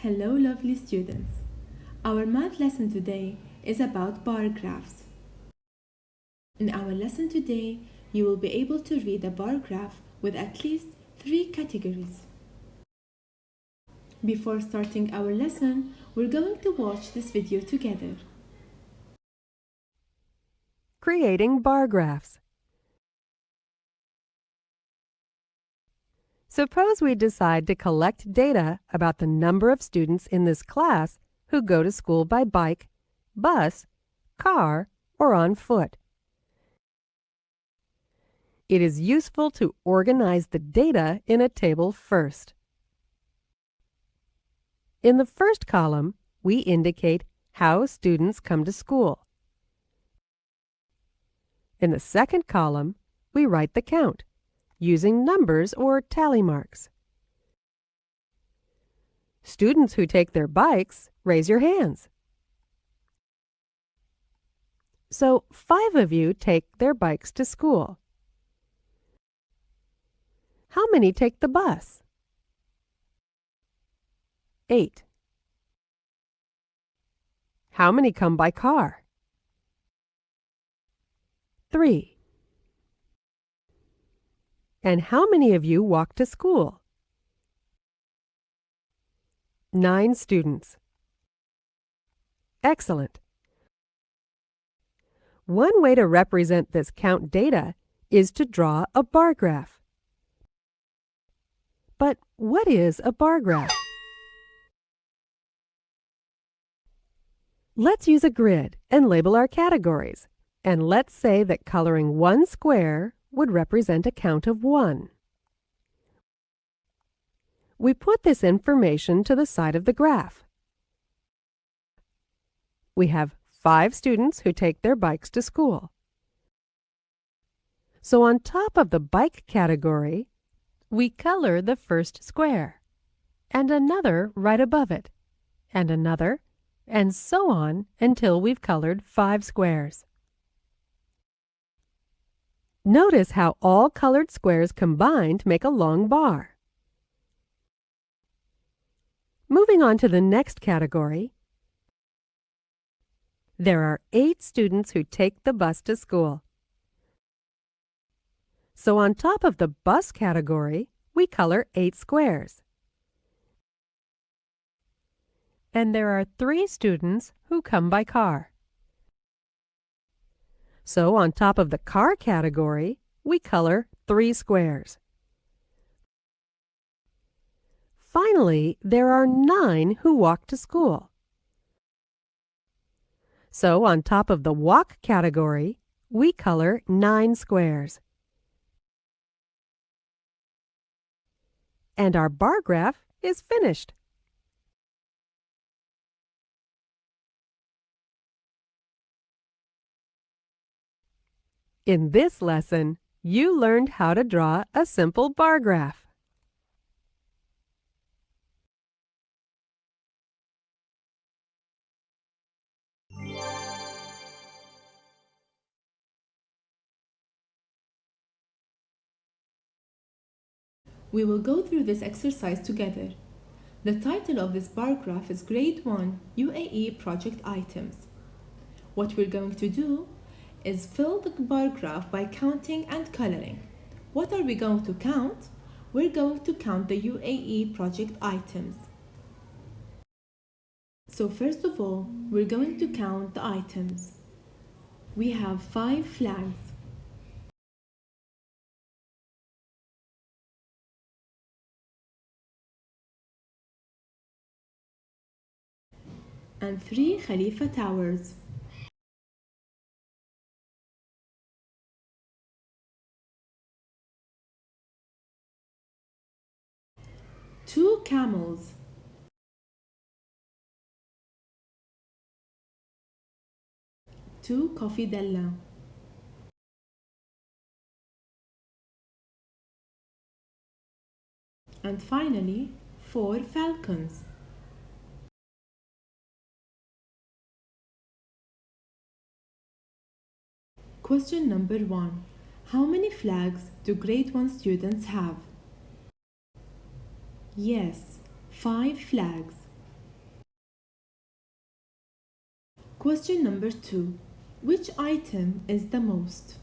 Hello lovely students. Our math lesson today is about bar graphs. In our lesson today, you will be able to read a bar graph with at least 3 categories. Before starting our lesson, we're going to watch this video together. Creating bar graphs. Suppose we decide to collect data about the number of students in this class who go to school by bike, bus, car, or on foot. It is useful to organize the data in a table first. In the first column, we indicate how students come to school. In the second column, we write the count, using numbers or tally marks. Students who take their bikes, raise your hands. So 5 of you take their bikes to school. How many take the bus? 8. How many come by car? 3. And how many of you walk to school? 9 students. Excellent. One way to represent this count data is to draw a bar graph. But what is a bar graph? Let's use a grid and label our categories. And let's say that coloring one square would represent a count of 1. We put this information to the side of the graph. We have 5 students who take their bikes to school. So on top of the bike category, we color the first square, and another right above it, and another, and so on until we've colored 5 squares. Notice how all colored squares combined make a long bar. Moving on to the next category, there are 8 students who take the bus to school. So on top of the bus category, we color 8 squares. And there are 3 students who come by car. So on top of the car category, we color 3 squares. Finally, there are 9 who walk to school. So on top of the walk category, we color 9 squares. And our bar graph is finished. In this lesson, you learned how to draw a simple bar graph. We will go through this exercise together. The title of this bar graph is Grade 1 UAE Project Items. What we're going to do is fill the bar graph by counting and coloring. What are we going to count? We're going to count the UAE project items. So first of all, we're going to count the items. We have 5 flags. And 3 Khalifa towers. Two camels. Two coffee della. And finally, 4 falcons. Question number 1. How many flags do grade 1 students have? Yes, 5 flags. Question number 2. Which item is the most?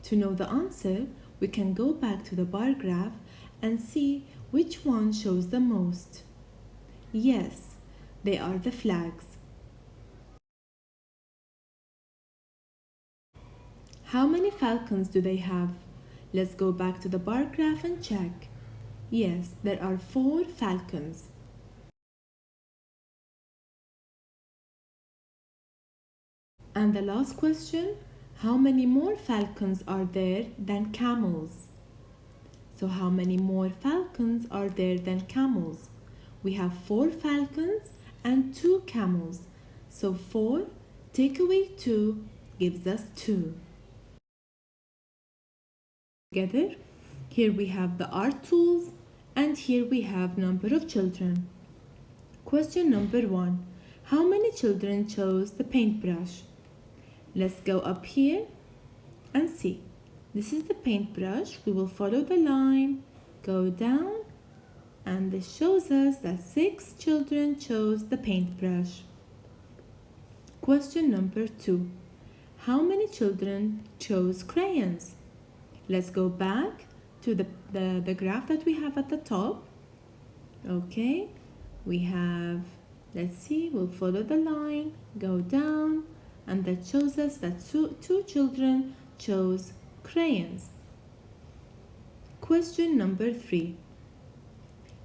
To know the answer, we can go back to the bar graph and see which one shows the most. Yes, they are the flags. How many falcons do they have? Let's go back to the bar graph and check. Yes, there are 4 falcons. And the last question, how many more falcons are there than camels? So how many more falcons are there than camels? We have 4 falcons and 2 camels. So 4 take away 2 gives us 2. Together, here we have the art tools and here we have number of children. Question number 1. How many children chose the paintbrush? Let's go up here and see. This is the paintbrush. We will follow the line, go down, and this shows us that 6 children chose the paintbrush. Question number 2. How many children chose crayons? Let's go back to the graph that we have at the top. Okay, we have, let's see, we'll follow the line, go down, and that shows us that two children chose crayons. Question number 3.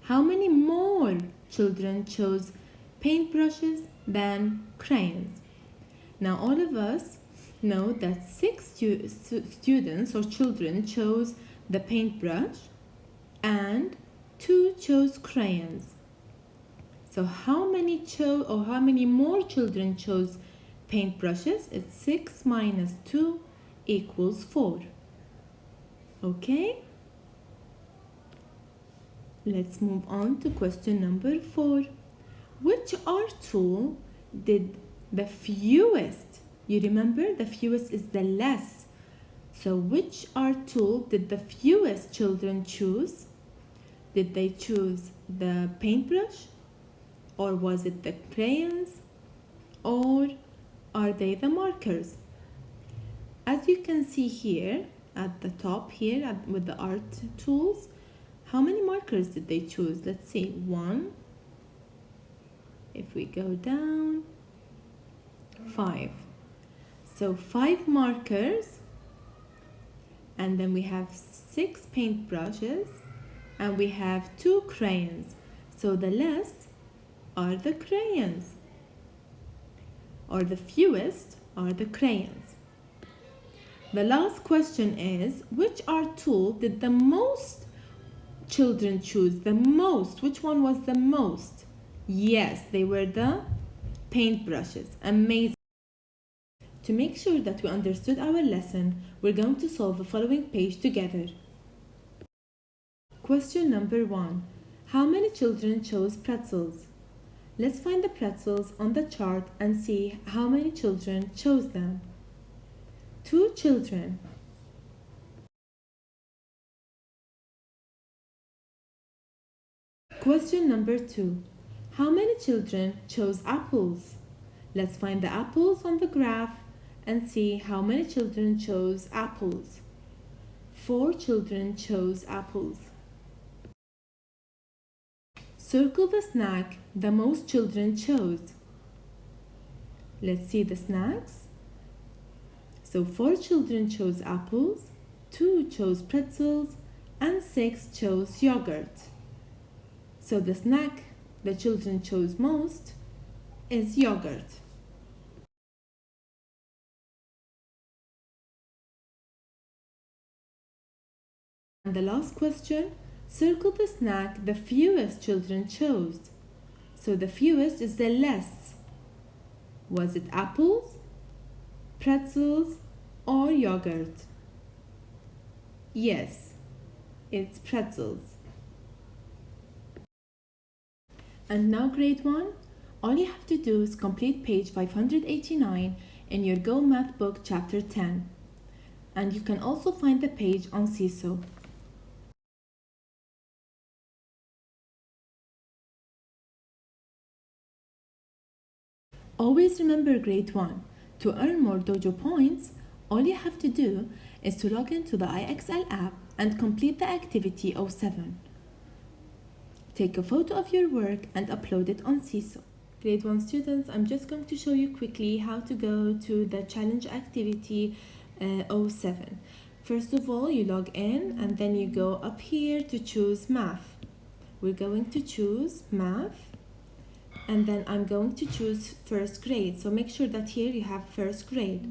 How many more children chose paintbrushes than crayons? Now all of us know that 6 students or children chose the paintbrush and 2 chose crayons. So how many more children chose paintbrushes? It's 6 minus 2 equals 4. Okay? Let's move on to question number 4. Which art tool did the fewest? You remember the fewest is the less. So which art tool did the fewest children choose? Did they choose the paintbrush? Or was it the crayons? Or are they the markers? As you can see here at the top here with the art tools, how many markers did they choose? Let's see, 1. If we go down, 5. So 5 markers, and then we have 6 paintbrushes, and we have 2 crayons. So the less are the crayons, or the fewest are the crayons. The last question is, which art tool did the most children choose? The most, which one was the most? Yes, they were the paintbrushes. Amazing. To make sure that we understood our lesson, we're going to solve the following page together. Question number 1. How many children chose pretzels? Let's find the pretzels on the chart and see how many children chose them. 2 children. Question number 2. How many children chose apples? Let's find the apples on the graph and see how many children chose apples. 4 children chose apples. Circle the snack the most children chose. Let's see the snacks. So 4 children chose apples, 2 chose pretzels, and 6 chose yogurt. So the snack the children chose most is yogurt. And the last question, circle the snack the fewest children chose. So the fewest is the less. Was it apples, pretzels, or yogurt? Yes, it's pretzels. And now grade 1, all you have to do is complete page 589 in your Go Math book chapter 10. And you can also find the page on Seesaw. Always remember grade 1. To earn more dojo points, all you have to do is to log into the IXL app and complete the activity 07. Take a photo of your work and upload it on CISO. Grade 1 students, I'm just going to show you quickly how to go to the challenge activity 07. First of all, you log in and then you go up here to choose math. We're going to choose math. And then I'm going to choose first grade. So make sure that here you have first grade.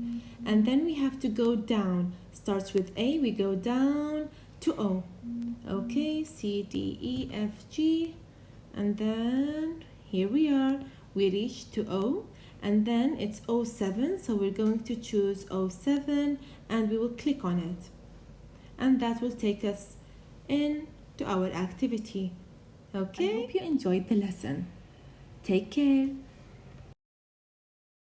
And then we have to go down. Starts with A, we go down to O. Okay, C, D, E, F, G. And then here we are. We reach to O. And then it's 07. So we're going to choose 07 and we will click on it. And that will take us in to our activity. Okay, I hope you enjoyed the lesson. Take care.